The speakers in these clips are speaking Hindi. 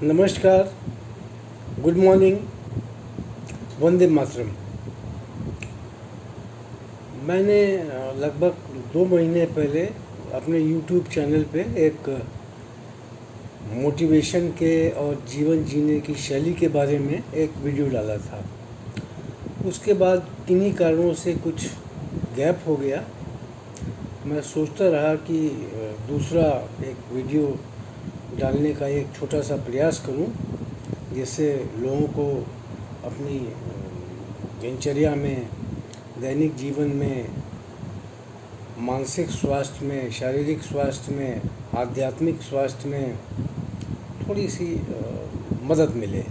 नमस्कार, गुड मॉर्निंग, वंदे मातरम। मैंने लगभग 2 महीने पहले अपने यूट्यूब चैनल पे एक मोटिवेशन के और जीवन जीने की शैली के बारे में एक वीडियो डाला था। उसके बाद किन्हीं कारणों से कुछ गैप हो गया। मैं सोचता रहा कि दूसरा एक वीडियो डालने का एक छोटा सा प्रयास करूं, जिससे लोगों को अपनी दिनचर्या में, दैनिक जीवन में, मानसिक स्वास्थ्य में, शारीरिक स्वास्थ्य में, आध्यात्मिक स्वास्थ्य में थोड़ी सी मदद मिले।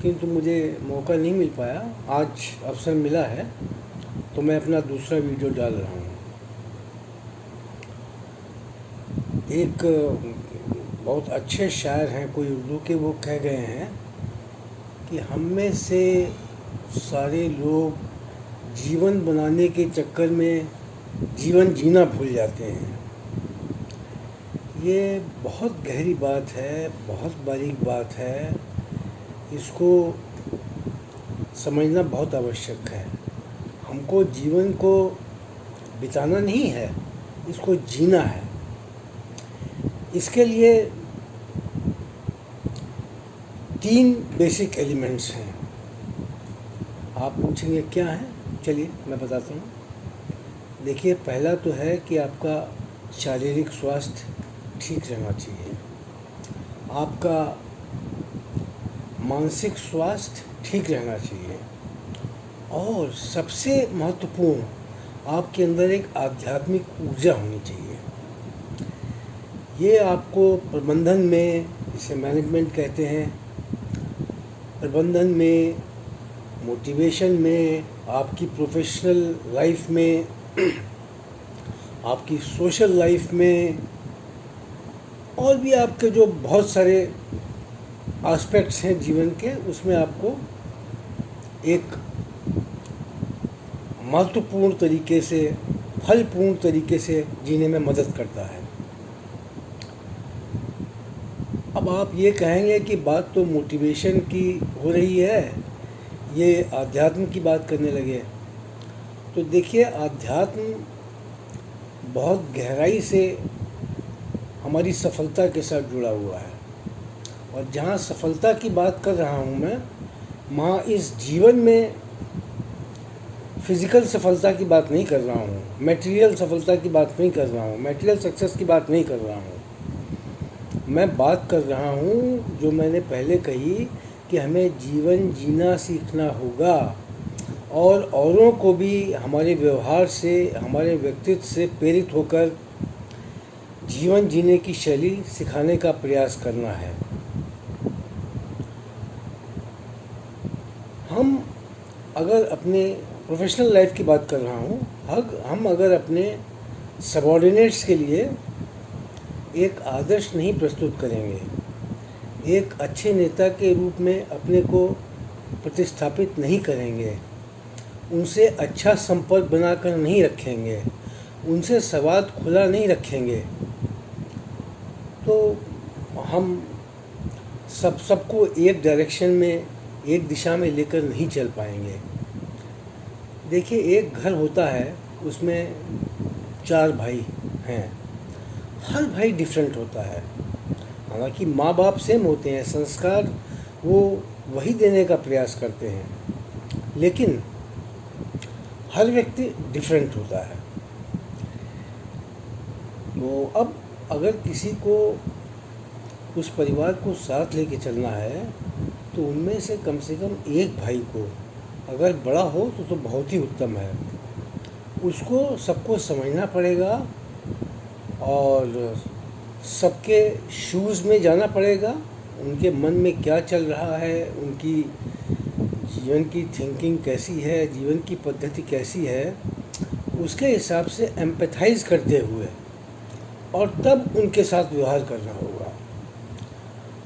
किंतु मुझे मौका नहीं मिल पाया। आज अवसर मिला है तो मैं अपना दूसरा वीडियो डाल रहा हूँ। एक बहुत अच्छे शायर हैं कोई उर्दू के, वो कह गए हैं कि हम में से सारे लोग जीवन बनाने के चक्कर में जीवन जीना भूल जाते हैं। ये बहुत गहरी बात है, बहुत बारीक बात है। इसको समझना बहुत आवश्यक है। हमको जीवन को बिताना नहीं है, इसको जीना है। इसके लिए 3 बेसिक एलिमेंट्स हैं। आप पूछेंगे क्या हैं? चलिए मैं बताता हूँ। देखिए, पहला तो है कि आपका शारीरिक स्वास्थ्य ठीक रहना चाहिए, आपका मानसिक स्वास्थ्य ठीक रहना चाहिए, और सबसे महत्वपूर्ण, आपके अंदर एक आध्यात्मिक ऊर्जा होनी चाहिए। ये आपको प्रबंधन में, इसे मैनेजमेंट कहते हैं, प्रबंधन में, मोटिवेशन में, आपकी प्रोफेशनल लाइफ में, आपकी सोशल लाइफ में, और भी आपके जो बहुत सारे एस्पेक्ट्स हैं जीवन के, उसमें आपको एक महत्वपूर्ण तरीके से, फलपूर्ण तरीके से जीने में मदद करता है। अब आप ये कहेंगे कि बात तो मोटिवेशन की हो रही है, ये आध्यात्म की बात करने लगे। तो देखिए, आध्यात्म बहुत गहराई से हमारी सफलता के साथ जुड़ा हुआ है। और जहाँ सफलता की बात कर रहा हूँ मैं, वहाँ इस जीवन में फिज़िकल सफलता की बात नहीं कर रहा हूँ, मटेरियल सफलता की बात नहीं कर रहा हूँ, मटेरियल सक्सेस की बात नहीं कर रहा हूँ। मैं बात कर रहा हूँ जो मैंने पहले कही कि हमें जीवन जीना सीखना होगा, और औरों को भी हमारे व्यवहार से, हमारे व्यक्तित्व से प्रेरित होकर जीवन जीने की शैली सिखाने का प्रयास करना है। हम अगर अपने प्रोफेशनल लाइफ की बात कर रहा हूँ, हम अगर अपने सबॉर्डिनेट्स के लिए एक आदर्श नहीं प्रस्तुत करेंगे, एक अच्छे नेता के रूप में अपने को प्रतिस्थापित नहीं करेंगे, उनसे अच्छा संपर्क बनाकर नहीं रखेंगे, उनसे संवाद खुला नहीं रखेंगे, तो हम सबको एक डायरेक्शन में, एक दिशा में लेकर नहीं चल पाएंगे। देखिए, एक घर होता है, उसमें 4 भाई हैं। हर भाई डिफरेंट होता है। हालांकि माँ बाप सेम होते हैं, संस्कार वो वही देने का प्रयास करते हैं, लेकिन हर व्यक्ति डिफरेंट होता है। तो अब अगर किसी को उस परिवार को साथ लेके चलना है, तो उनमें से कम एक भाई को अगर बड़ा हो तो बहुत ही उत्तम है। उसको सबको समझना पड़ेगा और सबके शूज़ में जाना पड़ेगा। उनके मन में क्या चल रहा है, उनकी जीवन की थिंकिंग कैसी है, जीवन की पद्धति कैसी है, उसके हिसाब से एम्पैथाइज करते हुए, और तब उनके साथ व्यवहार करना होगा।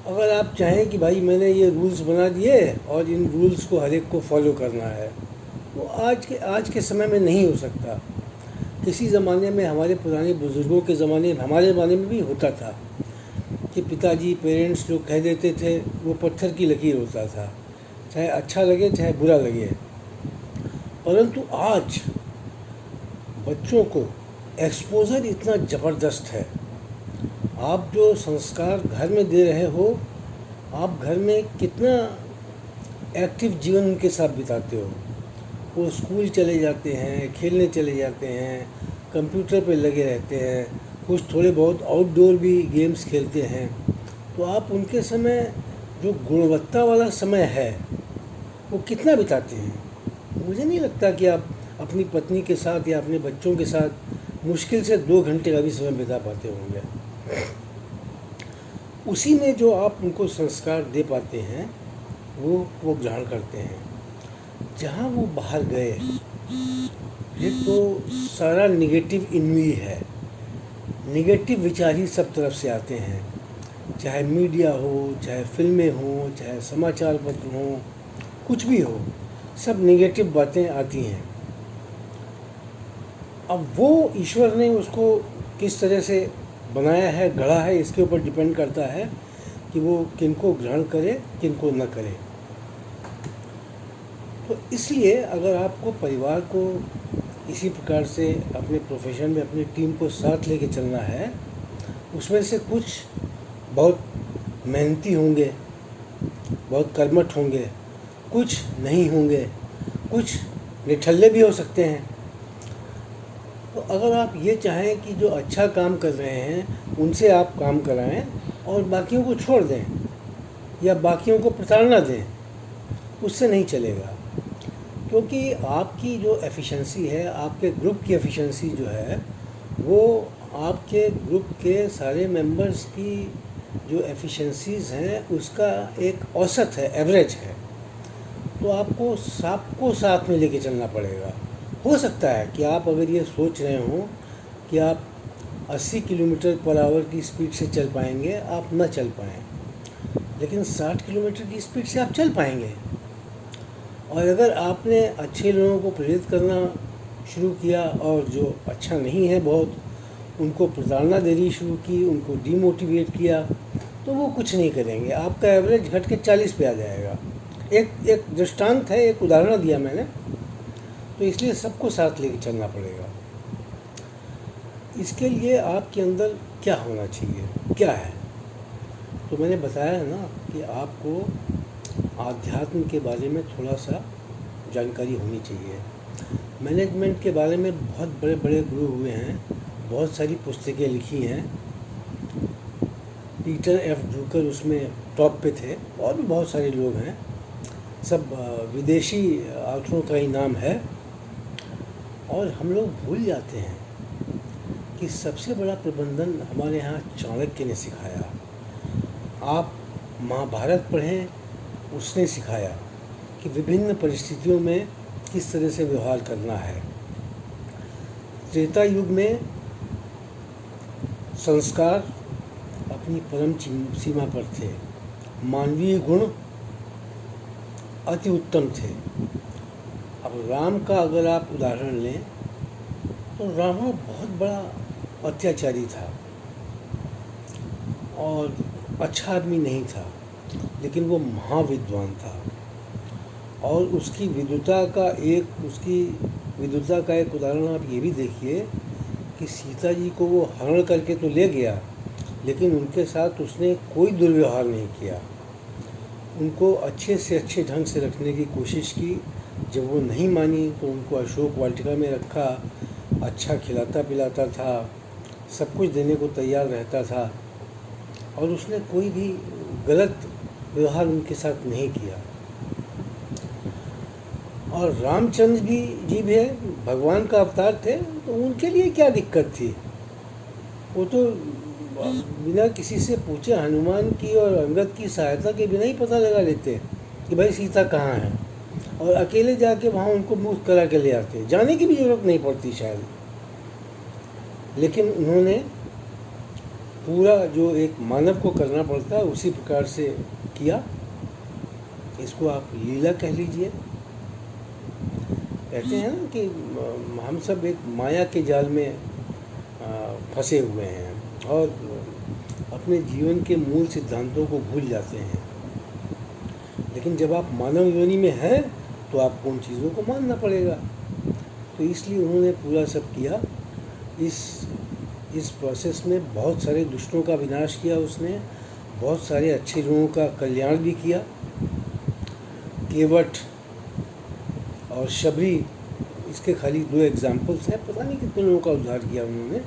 अगर आप चाहें कि भाई मैंने ये रूल्स बना दिए और इन रूल्स को हर एक को फॉलो करना है, वो आज के समय में नहीं हो सकता। किसी ज़माने में, हमारे पुराने बुज़ुर्गों के ज़माने में, हमारे ज़माने में भी होता था कि पिताजी पेरेंट्स जो कह देते थे वो पत्थर की लकीर होता था, चाहे अच्छा लगे चाहे बुरा लगे। परंतु आज बच्चों को एक्सपोज़र इतना ज़बरदस्त है। आप जो संस्कार घर में दे रहे हो, आप घर में कितना एक्टिव जीवन उनके साथ बिताते हो। वो स्कूल चले जाते हैं, खेलने चले जाते हैं, कंप्यूटर पे लगे रहते हैं, कुछ थोड़े बहुत आउटडोर भी गेम्स खेलते हैं। तो आप उनके समय जो गुणवत्ता वाला समय है वो कितना बिताते हैं? मुझे नहीं लगता कि आप अपनी पत्नी के साथ या अपने बच्चों के साथ मुश्किल से 2 घंटे का भी समय बिता पाते होंगे। उसी में जो आप उनको संस्कार दे पाते हैं वो ग्रहण करते हैं। जहाँ वो बाहर गए, एक तो सारा निगेटिव इन्वी है, निगेटिव विचार ही सब तरफ से आते हैं, चाहे मीडिया हो, चाहे फिल्में हो, चाहे समाचार पत्र हो, कुछ भी हो, सब निगेटिव बातें आती हैं। अब वो ईश्वर ने उसको किस तरह से बनाया है, गढ़ा है, इसके ऊपर डिपेंड करता है कि वो किनको ग्रहण करे, किनको न करे। तो इसलिए अगर आपको परिवार को इसी प्रकार से अपने प्रोफेशन में अपनी टीम को साथ लेके चलना है, उसमें से कुछ बहुत मेहनती होंगे, बहुत कर्मठ होंगे, कुछ नहीं होंगे, कुछ निठल्ले भी हो सकते हैं। तो अगर आप ये चाहें कि जो अच्छा काम कर रहे हैं उनसे आप काम कराएं और बाकियों को छोड़ दें या बाकियों को प्रताड़ना दें, उससे नहीं चलेगा। क्योंकि आपकी जो एफिशिएंसी है, आपके ग्रुप की एफिशिएंसी जो है, वो आपके ग्रुप के सारे मेंबर्स की जो एफिशिएंसीज़ हैं उसका एक औसत है, एवरेज है। तो आपको सबको साथ में लेके चलना पड़ेगा। हो सकता है कि आप अगर ये सोच रहे हो कि आप 80 किलोमीटर पर आवर की स्पीड से चल पाएंगे, आप न चल पाएँ, लेकिन 60 किलोमीटर की स्पीड से आप चल पाएंगे। और अगर आपने अच्छे लोगों को प्रेरित करना शुरू किया और जो अच्छा नहीं है बहुत, उनको प्रताड़ना देनी शुरू की, उनको डीमोटिवेट किया, तो वो कुछ नहीं करेंगे, आपका एवरेज घट के 40 पे आ जाएगा। एक दृष्टांत है, एक उदाहरण दिया मैंने। तो इसलिए सबको साथ लेके चलना पड़ेगा। इसके लिए आपके अंदर क्या होना चाहिए, क्या है? तो मैंने बताया है ना कि आपको आध्यात्म के बारे में थोड़ा सा जानकारी होनी चाहिए। मैनेजमेंट के बारे में बहुत बड़े बड़े गुरु हुए हैं, बहुत सारी पुस्तकें लिखी हैं। पीटर एफ ड्रुकर उसमें टॉप पे थे, और भी बहुत सारे लोग हैं, सब विदेशी ऑथरों का ही नाम है। और हम लोग भूल जाते हैं कि सबसे बड़ा प्रबंधन हमारे यहाँ चाणक्य ने सिखाया। आप महाभारत पढ़ें, उसने सिखाया कि विभिन्न परिस्थितियों में किस तरह से व्यवहार करना है। त्रेता युग में संस्कार अपनी परम सीमा पर थे, मानवीय गुण अति उत्तम थे। अब राम का अगर आप उदाहरण लें तो रावण बहुत बड़ा अत्याचारी था और अच्छा आदमी नहीं था, लेकिन वो महाविद्वान था। और उसकी विद्वता का एक उदाहरण आप ये भी देखिए कि सीता जी को वो हरण करके तो ले गया, लेकिन उनके साथ उसने कोई दुर्व्यवहार नहीं किया, उनको अच्छे से अच्छे ढंग से रखने की कोशिश की। जब वो नहीं मानी तो उनको अशोक वाटिका में रखा, अच्छा खिलाता पिलाता था, सब कुछ देने को तैयार रहता था, और उसने कोई भी गलत व्यवहार उनके साथ नहीं किया। और रामचंद्र जी भी भगवान का अवतार थे, तो उनके लिए क्या दिक्कत थी? वो तो बिना किसी से पूछे हनुमान की और अंगद की सहायता के बिना ही पता लगा लेते कि भाई सीता कहाँ है, और अकेले जाके वहाँ उनको मुक्त करा के ले आते, जाने की भी ज़रूरत नहीं पड़ती शायद। लेकिन उन्होंने पूरा जो एक मानव को करना पड़ता है उसी प्रकार से किया। इसको आप लीला कह लीजिए। कहते हैं ना कि हम सब एक माया के जाल में फंसे हुए हैं, और अपने जीवन के मूल सिद्धांतों को भूल जाते हैं। लेकिन जब आप मानव योनि में हैं तो आपको उन चीज़ों को मानना पड़ेगा। तो इसलिए उन्होंने पूरा सब किया। इस प्रोसेस में बहुत सारे दुष्टों का विनाश किया उसने, बहुत सारे अच्छे लोगों का कल्याण भी किया। केवट और शबरी इसके खाली 2 एग्जाम्पल्स हैं, पता नहीं कितने लोगों का उद्धार किया उन्होंने।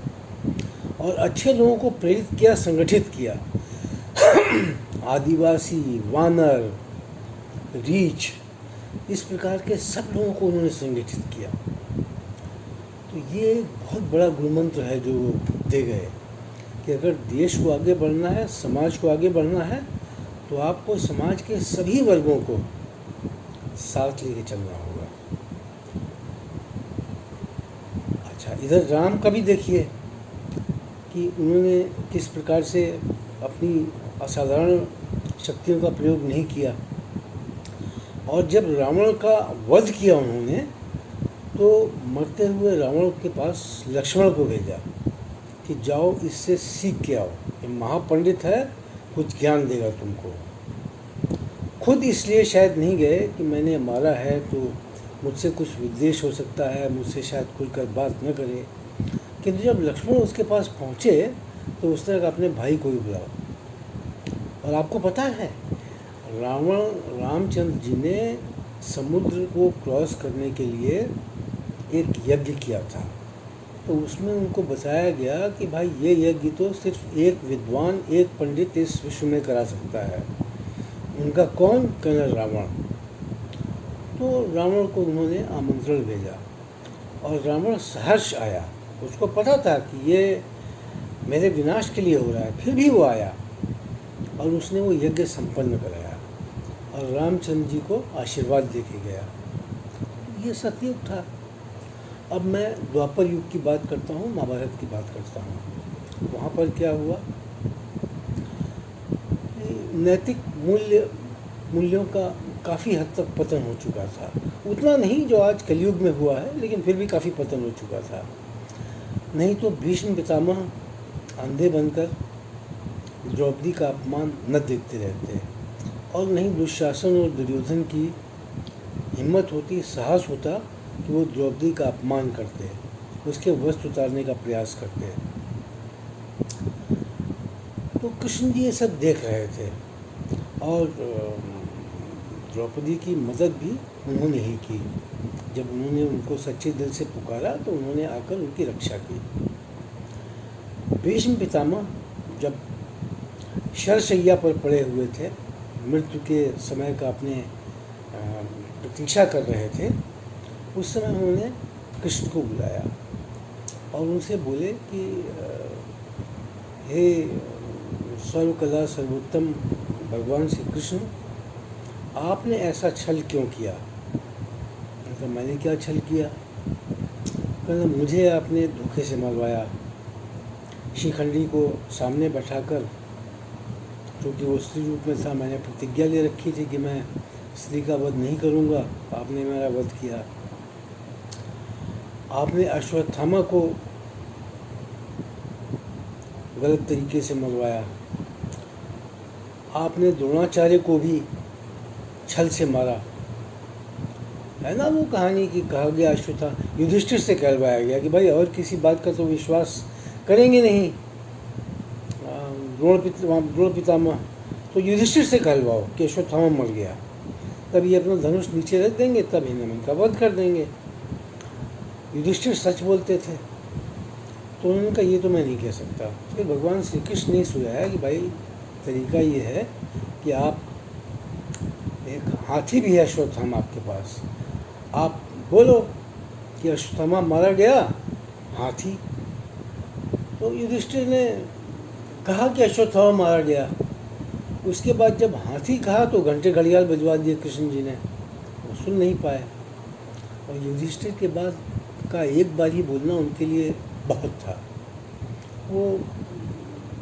और अच्छे लोगों को प्रेरित किया, संगठित किया। आदिवासी, वानर, रीछ, इस प्रकार के सब लोगों को उन्होंने संगठित किया। तो ये एक बहुत बड़ा गुरुमंत्र है जो वो दे गए कि अगर देश को आगे बढ़ना है, समाज को आगे बढ़ना है, तो आपको समाज के सभी वर्गों को साथ लेके चलना होगा। अच्छा, इधर राम का भी देखिए कि उन्होंने किस प्रकार से अपनी असाधारण शक्तियों का प्रयोग नहीं किया। और जब रावण का वध किया उन्होंने, तो मरते हुए रावण के पास लक्ष्मण को भेजा कि जाओ इससे सीख के आओ, ये महापंडित है, कुछ ज्ञान देगा तुमको। खुद इसलिए शायद नहीं गए कि मैंने मारा है तो मुझसे कुछ विद्वेष हो सकता है, मुझसे शायद खुलकर बात न करे। किंतु जब लक्ष्मण उसके पास पहुँचे तो उसने कहा अपने भाई को भी बुलाओ। और आपको पता है, रामचंद्र जी ने समुद्र को क्रॉस करने के लिए एक यज्ञ किया था। तो उसमें उनको बताया गया कि भाई ये यज्ञ तो सिर्फ एक विद्वान, एक पंडित इस विश्व में करा सकता है। उनका कौन? कर्नल रावण। तो रावण को उन्होंने आमंत्रण भेजा और रावण सहर्ष आया। उसको पता था कि ये मेरे विनाश के लिए हो रहा है, फिर भी वो आया और उसने वो यज्ञ संपन्न कराया और रामचंद्र जी को आशीर्वाद देके गया। ये सतयुग था। अब मैं द्वापर युग की बात करता हूँ, महाभारत की बात करता हूँ। वहाँ पर क्या हुआ? नैतिक मूल्यों का काफ़ी हद तक पतन हो चुका था। उतना नहीं जो आज कलयुग में हुआ है, लेकिन फिर भी काफ़ी पतन हो चुका था। नहीं तो भीष्म पितामह अंधे बनकर द्रौपदी का अपमान न देखते रहते, और नहीं दुशासन और दुर्योधन की हिम्मत होती, साहस होता कि वो द्रौपदी का अपमान करते, उसके वस्त्र उतारने का प्रयास करते। तो कृष्ण जी ये सब देख रहे थे और द्रौपदी की मदद भी उन्होंने ही की। जब उन्होंने उनको सच्चे दिल से पुकारा तो उन्होंने आकर उनकी रक्षा की। भीष्म पितामह जब शरशैया पर पड़े हुए थे, मृत्यु के समय का अपने प्रतीक्षा कर रहे थे, उस समय उन्होंने कृष्ण को बुलाया और उनसे बोले कि हे सर्वकला सर्वोत्तम भगवान श्री कृष्ण, आपने ऐसा छल क्यों किया? उनका मैंने क्या छल किया? कहना मुझे आपने धोखे से मरवाया। शिखंडी को सामने बैठाकर, क्योंकि वो स्त्री रूप में था, मैंने प्रतिज्ञा ले रखी थी कि मैं स्त्री का वध नहीं करूँगा, आपने मेरा वध किया। आपने अश्वत्थामा को गलत तरीके से मरवाया। आपने द्रोणाचार्य को भी छल से मारा। है ना वो कहानी की, कहा गया अश्वत्थामा युधिष्ठिर से कहलवाया गया कि भाई और किसी बात का तो विश्वास करेंगे नहीं। द्रोण पितामह तो युधिष्ठिर से कहलवाओ कि अश्वत्थामा मर गया, तब ये अपना धनुष नीचे रख देंगे, तब इन्हें इनका वध कर देंगे। युधिष्ठिर सच बोलते थे। तो उन्होंने कहा ये तो मैं नहीं कह सकता। फिर भगवान श्री कृष्ण ने सुझाया कि भाई तरीका ये है कि आप, एक हाथी भी है अश्वत्थामा आपके पास, आप बोलो कि अश्वत्थामा मारा गया हाथी। तो युधिष्ठिर ने कहा कि अश्वत्थामा मारा गया। उसके बाद जब हाथी कहा तो घंटे घड़ियाल बजवा दिए कृष्ण जी ने, वो सुन नहीं पाए। और युधिष्ठिर के बाद का एक बार ही बोलना उनके लिए बहुत था। वो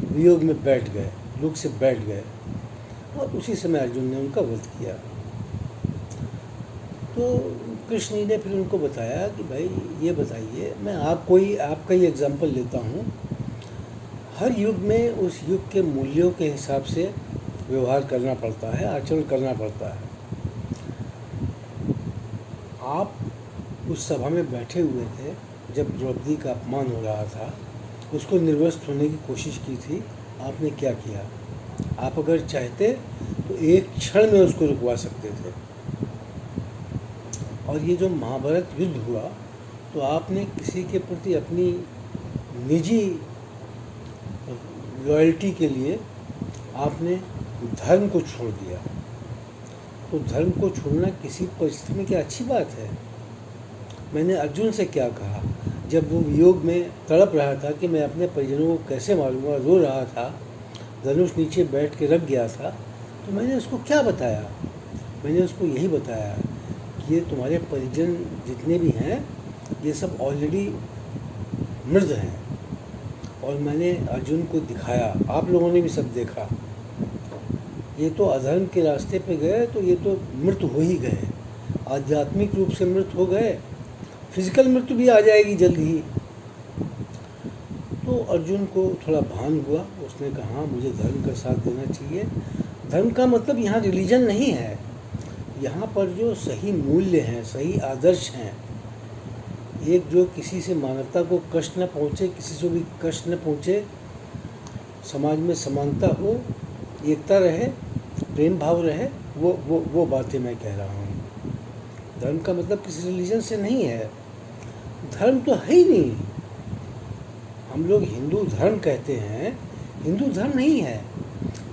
वियोग में बैठ गए, दुख से बैठ गए, और उसी समय अर्जुन ने उनका वध किया। तो कृष्ण जी ने फिर उनको बताया कि भाई ये बताइए, मैं आपका ही एग्जाम्पल लेता हूँ। हर युग में उस युग के मूल्यों के हिसाब से व्यवहार करना पड़ता है, आचरण करना पड़ता है। आप उस सभा में बैठे हुए थे जब द्रौपदी का अपमान हो रहा था, उसको निर्वस्त्र होने की कोशिश की थी। आपने क्या किया? आप अगर चाहते तो एक क्षण में उसको रुकवा सकते थे। और ये जो महाभारत युद्ध हुआ, तो आपने किसी के प्रति अपनी निजी लॉयल्टी के लिए आपने धर्म को छोड़ दिया। तो धर्म को छोड़ना किसी परिस्थिति में क्या अच्छी बात है? मैंने अर्जुन से क्या कहा जब वो वियोग में तड़प रहा था कि मैं अपने परिजनों को कैसे मारूंगा, रो रहा था, धनुष नीचे बैठ के रख गया था, तो मैंने उसको क्या बताया? मैंने उसको यही बताया कि ये तुम्हारे परिजन जितने भी हैं ये सब ऑलरेडी मृत हैं। और मैंने अर्जुन को दिखाया, आप लोगों ने भी सब देखा, ये तो अधर्म के रास्ते पे गए तो ये तो मृत हो ही गए, आध्यात्मिक रूप से मृत हो गए, फिजिकल मृत्यु भी आ जाएगी जल्द ही। तो अर्जुन को थोड़ा भान हुआ, उसने कहा हाँ, मुझे धर्म का साथ देना चाहिए। धर्म का मतलब यहाँ रिलीजन नहीं है, यहाँ पर जो सही मूल्य हैं, सही आदर्श हैं, एक जो किसी से मानवता को कष्ट न पहुँचे, किसी से भी कष्ट न पहुँचे, समाज में समानता हो, एकता रहे, प्रेम भाव रहे, वो बातें मैं कह रहा हूँ। धर्म का मतलब किसी रिलीजन से नहीं है, धर्म तो है ही नहीं। हम लोग हिंदू धर्म कहते हैं, हिंदू धर्म नहीं है।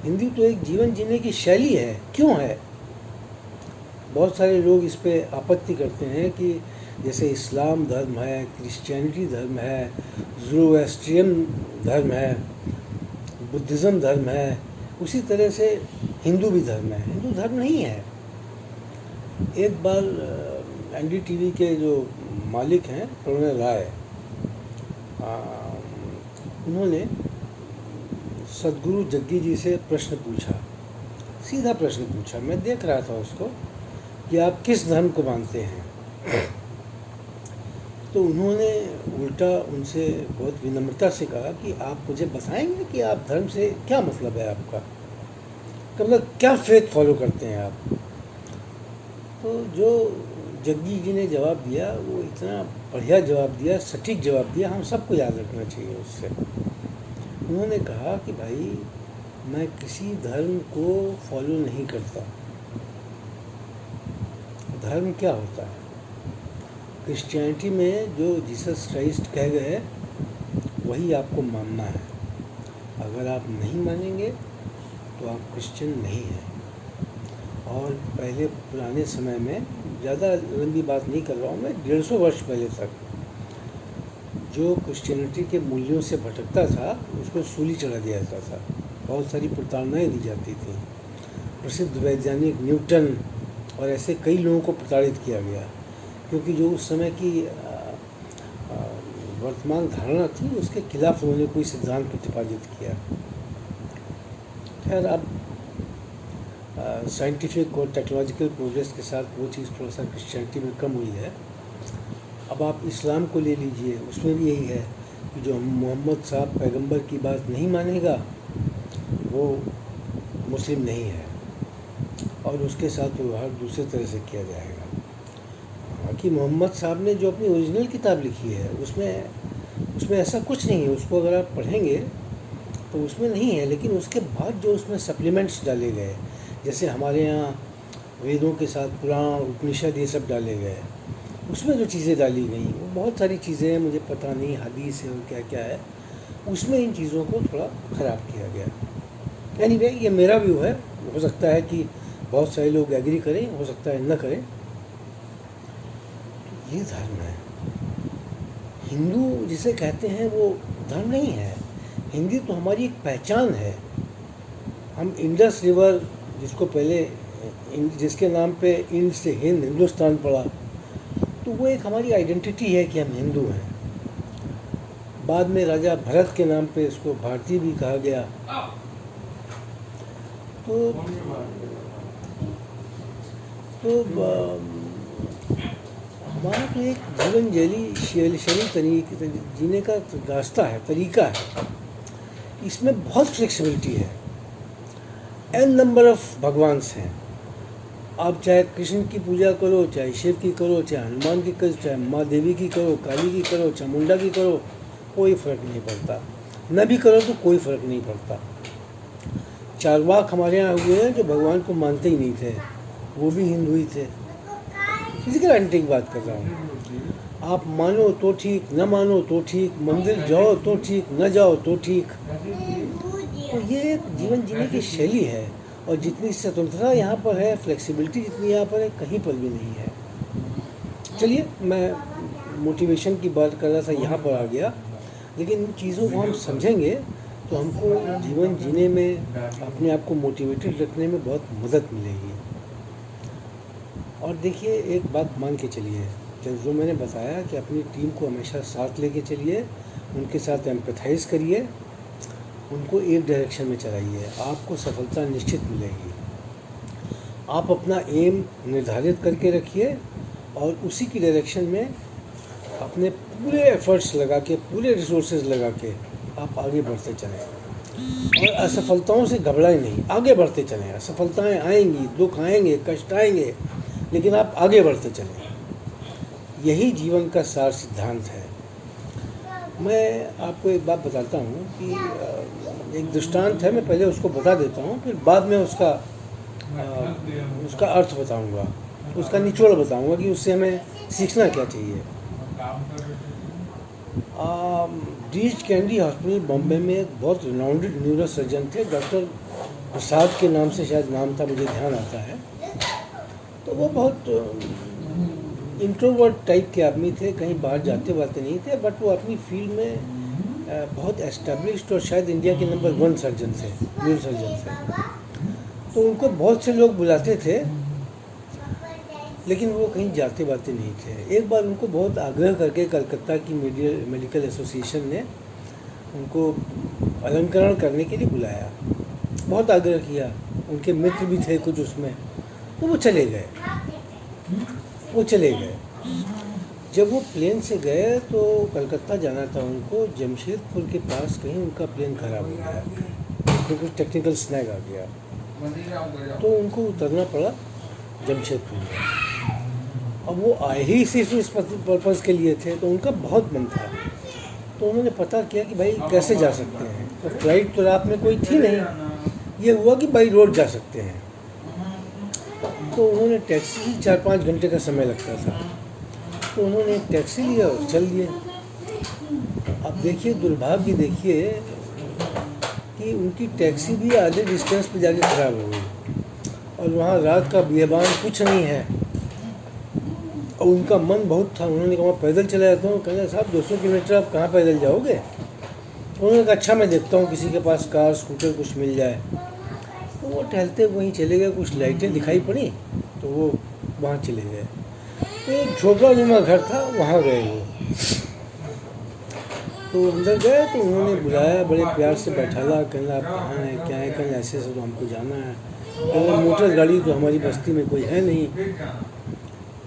हिंदू तो एक जीवन जीने की शैली है। क्यों है? बहुत सारे लोग इस पे आपत्ति करते हैं कि जैसे इस्लाम धर्म है, क्रिश्चियनिटी धर्म है, ज़ोरोएस्ट्रियन धर्म है, बुद्धिज़्म धर्म है, उसी तरह से हिंदू भी धर्म है। हिंदू धर्म नहीं है। एक बार NDTV के जो मालिक हैं प्रणय राय, उन्होंने सदगुरु जग्गी जी से प्रश्न पूछा, सीधा प्रश्न पूछा। मैं देख रहा था उसको कि आप किस धर्म को मानते हैं। तो उन्होंने उल्टा उनसे बहुत विनम्रता से कहा कि आप मुझे बताएंगे कि आप धर्म से क्या मतलब है आपका, मतलब क्या फेथ फॉलो करते हैं आप। तो जो जग्गी जी ने जवाब दिया वो इतना बढ़िया जवाब दिया, सटीक जवाब दिया, हम सबको याद रखना चाहिए उससे। उन्होंने कहा कि भाई मैं किसी धर्म को फॉलो नहीं करता। धर्म क्या होता है? क्रिश्चियनिटी में जो जीसस क्राइस्ट कह गए वही आपको मानना है। अगर आप नहीं मानेंगे तो आप क्रिश्चियन नहीं हैं। और पहले पुराने समय में, ज़्यादा लंबी बात नहीं कर रहा हूँ मैं, 150 वर्ष पहले तक जो क्रिश्चियनिटी के मूल्यों से भटकता था उसको सूली चढ़ा दिया जाता था। बहुत सारी प्रताड़नाएँ दी जाती थी। प्रसिद्ध वैज्ञानिक न्यूटन और ऐसे कई लोगों को प्रताड़ित किया गया, क्योंकि जो उस समय की वर्तमान धारणा थी उसके खिलाफ उन्होंने कोई सिद्धांत प्रतिपादित किया। खैर अब साइंटिफिक और टेक्नोलॉजिकल प्रोग्रेस के साथ वो चीज़ थोड़ा सा क्रिश्चियनिटी में कम हुई है। अब आप इस्लाम को ले लीजिए, उसमें भी यही है कि जो मोहम्मद साहब पैगंबर की बात नहीं मानेगा वो मुस्लिम नहीं है, और उसके साथ व्यवहार दूसरे तरह से किया जाएगा। कि मोहम्मद साहब ने जो अपनी ओरिजिनल किताब लिखी है उसमें ऐसा कुछ नहीं है। उसको अगर आप पढ़ेंगे तो उसमें नहीं है, लेकिन उसके बाद जो उसमें सप्लीमेंट्स डाले गए, जैसे हमारे यहाँ वेदों के साथ पुराण, उपनिषद, ये सब डाले गए, उसमें जो चीज़ें डाली गई वो बहुत सारी चीज़ें हैं, मुझे पता नहीं हदीस है और क्या क्या है, उसमें इन चीज़ों को थोड़ा ख़राब किया गया। एनीवे, ये मेरा व्यू है। हो सकता है कि बहुत सारे लोग एग्री करें, हो सकता है न करें। ये धर्म है। हिंदू जिसे कहते हैं वो धर्म नहीं है। हिंदी तो हमारी एक पहचान है। हम इंडस रिवर, जिसको पहले जिसके नाम पे इंड से हिंदुस्तान पड़ा, तो वो एक हमारी आइडेंटिटी है कि हम हिंदू हैं। बाद में राजा भरत के नाम पे इसको भारतीय भी कहा गया। तो हमारा तो एक जीवन शैली तरीके जीने का रास्ता है, तरीका है। इसमें बहुत फ्लेक्सिबिलिटी है। एन नंबर ऑफ भगवान्स हैं। आप चाहे कृष्ण की पूजा करो, चाहे शिव की करो, चाहे हनुमान की करो, चाहे माँ देवी की करो, काली की करो, चामुंडा की करो, कोई फ़र्क नहीं पड़ता। न भी करो तो कोई फ़र्क नहीं पड़ता। चारवाक हमारे यहाँ हुए हैं जो भगवान को मानते ही नहीं थे, वो भी हिंदू ही थे। फिजिकल एंटी की बात कर रहा हूँ। आप मानो तो ठीक, न मानो तो ठीक, मंदिर जाओ तो ठीक, न जाओ तो ठीक। तो ये एक जीवन जीने की शैली है, और जितनी स्वतंत्रता यहाँ पर है, फ्लेक्सिबिलिटी जितनी यहाँ पर है, कहीं पर भी नहीं है। चलिए, मैं मोटिवेशन की बात कर रहा था, यहाँ पर आ गया। लेकिन इन चीज़ों को हम समझेंगे तो हमको जीवन जीने में, अपने आप को मोटिवेटेड रखने में बहुत मदद मिलेगी। और देखिए, एक बात मान के चलिए, जो मैंने बताया कि अपनी टीम को हमेशा साथ लेके चलिए, उनके साथ एम्पैथाइज करिए, उनको एक डायरेक्शन में चलाइए, आपको सफलता निश्चित मिलेगी। आप अपना एम निर्धारित करके रखिए और उसी की डायरेक्शन में अपने पूरे एफर्ट्स लगा के, पूरे रिसोर्सेज लगा के आप आगे बढ़ते चलें। और असफलताओं से घबराएं नहीं, आगे बढ़ते चलें। असफलताएं आएंगी, दुख आएंगे, कष्ट आएंगे, लेकिन आप आगे बढ़ते चलें। यही जीवन का सार सिद्धांत है। मैं आपको एक बात बताता हूँ कि एक दृष्टांत है, मैं पहले उसको बता देता हूँ, फिर बाद में उसका अर्थ बताऊँगा, उसका निचोड़ बताऊँगा कि उससे हमें सीखना क्या चाहिए। डीएच कैंडी हॉस्पिटल बॉम्बे में एक बहुत रिनाउंडेड न्यूरो सर्जन थे, डॉक्टर प्रसाद के नाम से शायद नाम था, मुझे ध्यान आता है। तो वो बहुत इंट्रोवर्ट टाइप के आदमी थे, कहीं बाहर जाते वाते नहीं थे, बट वो अपनी फील्ड में बहुत एस्टेब्लिश्ड और शायद इंडिया के नंबर 1 सर्जन थे, न्यूरो सर्जन थे। तो उनको बहुत से लोग बुलाते थे, लेकिन वो कहीं जाते वाते नहीं थे। एक बार उनको बहुत आग्रह करके कलकत्ता की मेडिकल एसोसिएशन ने उनको अलंकरण करने के लिए बुलाया, बहुत आग्रह किया। उनके मित्र भी थे कुछ उसमें, तो वो चले गए। जब वो प्लेन से गए तो कलकत्ता जाना था उनको, जमशेदपुर के पास कहीं उनका प्लेन खराब हो गया, तो कुछ टेक्निकल स्नैग आ गया, तो उनको उतरना पड़ा जमशेदपुर में। अब वो आए ही सिर्फ इस पर्पज़ के लिए थे, तो उनका बहुत मन था। तो उन्होंने पता किया कि भाई कैसे जा सकते हैं, तो फ्लाइट तो रात में कोई थी नहीं, ये हुआ कि बाई रोड जा सकते हैं। तो उन्होंने टैक्सी, 4-5 घंटे का समय लगता था, तो उन्होंने एक टैक्सी लिया और चल दिए। अब देखिए, दुर्भाग्य देखिए कि उनकी टैक्सी भी आधे डिस्टेंस पे जाके ख़राब हो गई, और वहाँ रात का बियाबान कुछ नहीं है, और उनका मन बहुत था। उन्होंने कहा, मैं पैदल चला जाता हूँ। कहना, साहब 200 किलोमीटर आप कहाँ पैदल जाओगे? उन्होंने कहा, अच्छा मैं देखता हूँ किसी के पास कार स्कूटर कुछ मिल जाए। तो वो टहलते वहीं चले गए, कुछ लाइटें दिखाई पड़ी तो वो वहाँ चले गए। तो एक झोपड़ानुमा घर था, वहाँ गए वो। तो अंदर गए तो उन्होंने बुलाया, बड़े प्यार से बैठाला, कहना आप कहाँ हैं, क्या है? कहना ऐसे तो हमको जाना है। कहना मोटर गाड़ी तो हमारी बस्ती में कोई है नहीं,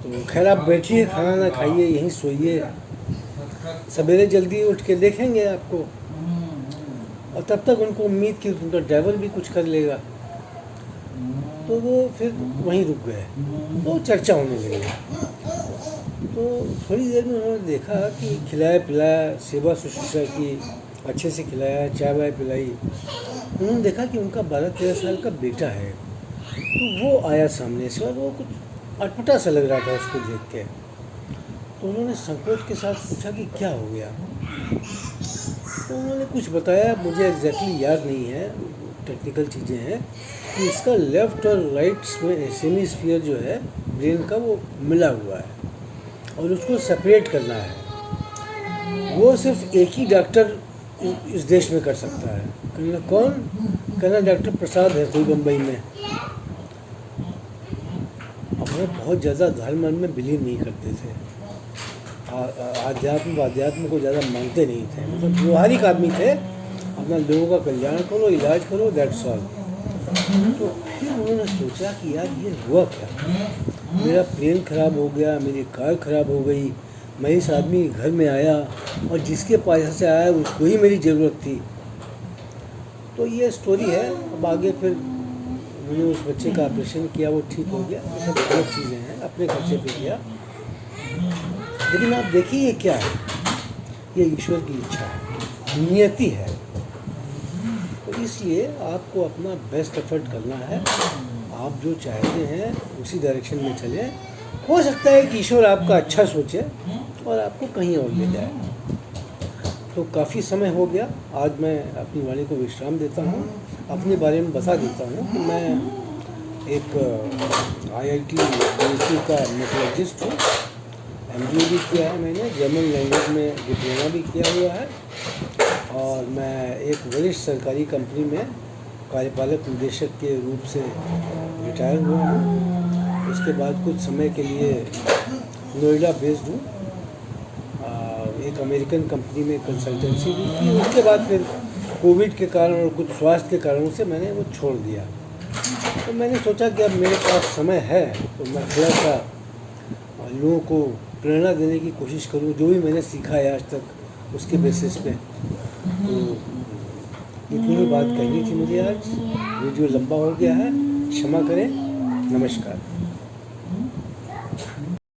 तो खैर आप बैठिए, खाना ना खाइए, यहीं सोइए, सवेरे जल्दी उठ के देखेंगे आपको। और तब तक उनको उम्मीद की उनका ड्राइवर भी कुछ कर लेगा। तो वो फिर वहीं रुक गए, तो चर्चा होने लगी। तो थोड़ी देर में उन्होंने देखा कि खिलाया पिलाया, सेवा शुश्रूषा की, अच्छे से खिलाया, चाय वाय पिलाई। उन्होंने देखा कि उनका 12-13 साल का बेटा है। तो वो आया सामने से, और वो कुछ अटपटा सा लग रहा था उसको देख के। तो उन्होंने संकोच के साथ पूछा कि क्या हो गया। तो उन्होंने कुछ बताया, मुझे एग्जैक्टली याद नहीं है, टेक्निकल चीज़ें हैं, कि इसका लेफ़्ट और राइट सेमी स्फीयर जो है ब्रेन का, वो मिला हुआ है और उसको सेपरेट करना है। वो सिर्फ एक ही डॉक्टर इस देश में कर सकता है। कहना कौन? कहना डॉक्टर प्रसाद है कोई बम्बई में। अब वो बहुत ज़्यादा धर्म में बिलीव नहीं करते थे, आध्यात्म को ज़्यादा मानते नहीं थे, मतलब व्यवहारिक आदमी थे, अपना लोगों का कल्याण करो, इलाज करो, दैट्स ऑल। तो फिर उन्होंने सोचा कि यार ये हुआ क्या, मेरा प्लेन ख़राब हो गया, मेरी कार ख़राब हो गई, मैं इस आदमी के घर में आया और जिसके पास से आया उसको ही मेरी ज़रूरत थी। तो ये स्टोरी है। अब आगे फिर मैंने उस बच्चे का ऑपरेशन किया, वो ठीक हो गया। ये सब अलग चीज़ें हैं, अपने खर्चे पे किया। लेकिन आप देखिए ये क्या है, ये ईश्वर की इच्छा है, नियति है। तो इसलिए आपको अपना बेस्ट एफर्ट करना है। आप जो चाहते हैं उसी डायरेक्शन में चलें। हो सकता है कि ईश्वर आपका अच्छा सोचे और आपको कहीं और ले जाए। तो काफ़ी समय हो गया, आज मैं अपनी वाणी को विश्राम देता हूँ। अपने बारे में बता देता हूँ कि मैं एक IIT दिल्ली का मेट्रोलॉजिस्ट हूँ। MBA भी किया है मैंने, जर्मन लैंग्वेज में डिप्लोमा भी किया हुआ है। और मैं एक वरिष्ठ सरकारी कंपनी में कार्यपालक निदेशक के रूप से रिटायर हुआ हूँ। उसके बाद कुछ समय के लिए नोएडा बेस्ड हूँ, एक अमेरिकन कंपनी में कंसल्टेंसी भी की। उसके बाद फिर कोविड के कारण और कुछ स्वास्थ्य के कारणों से मैंने वो छोड़ दिया। तो मैंने सोचा कि अब मेरे पास समय है तो मैं थोड़ा सा लोगों को प्रेरणा देने की कोशिश करूँ, जो भी मैंने सीखा है आज तक उसके बेसिस पे। तो इतनी ही बात कहनी थी मुझे आज। वीडियो लंबा हो गया है, क्षमा करें। नमस्कार।